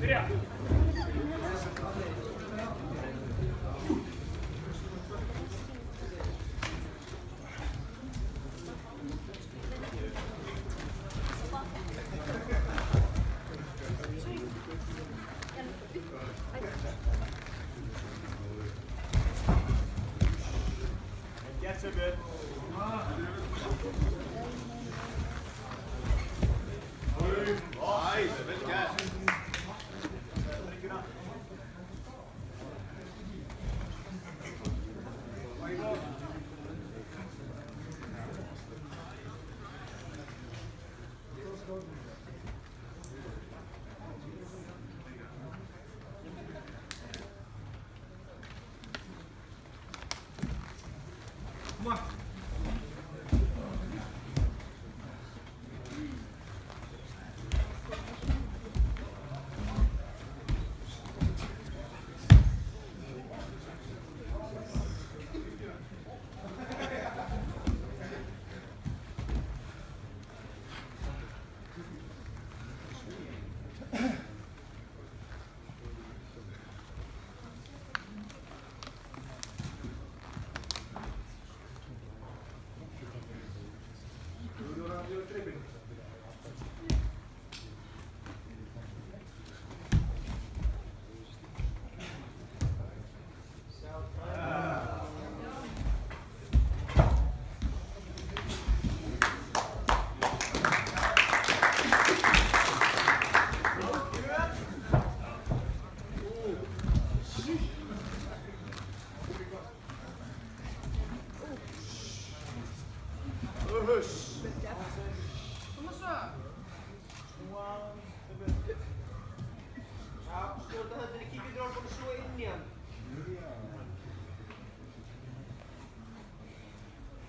Byrja! Get so good. Nice, good catch. Come on.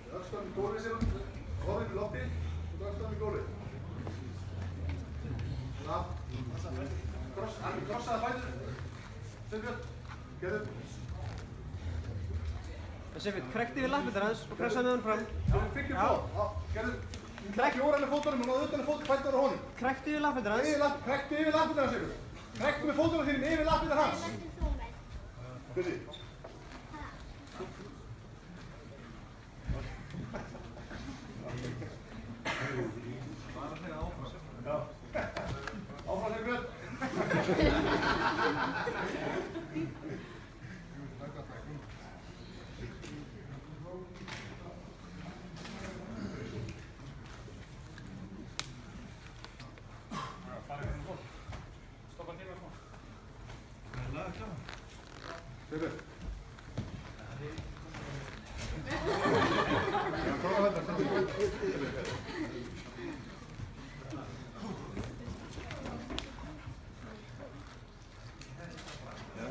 Dragstam í gólfið sér, horfið í lofti og dragstam í gólfið. Hann krossaði fætur. Sveinbjörn, gerðu. Sveinbjörn, krekti við lappirnar hans og krossaði með hann fram. Byggjum fót. Gerðu. Fjóraðlega fótunum og náðu utanlega fót fætnar á honum. Krekti við lappirnar hans. Krekti yfir lappirnar hans, Sveinbjörn. Krekti með fótunum þínum yfir lappirnar hans. Þessi. Áfram Sveinbjörn. Sveinbjörn.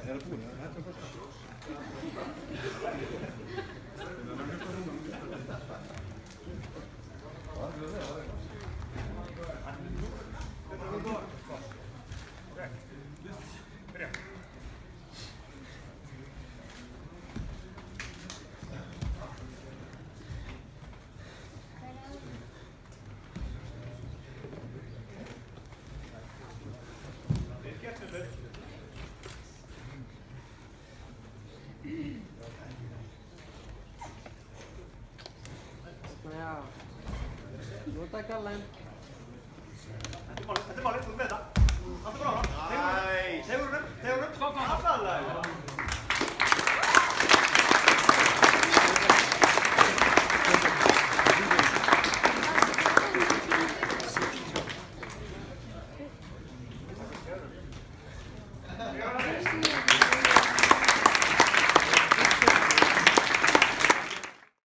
Er það búin? Þetta er fyrst. Já, nota gallan. Þetta er málið, þú ert með.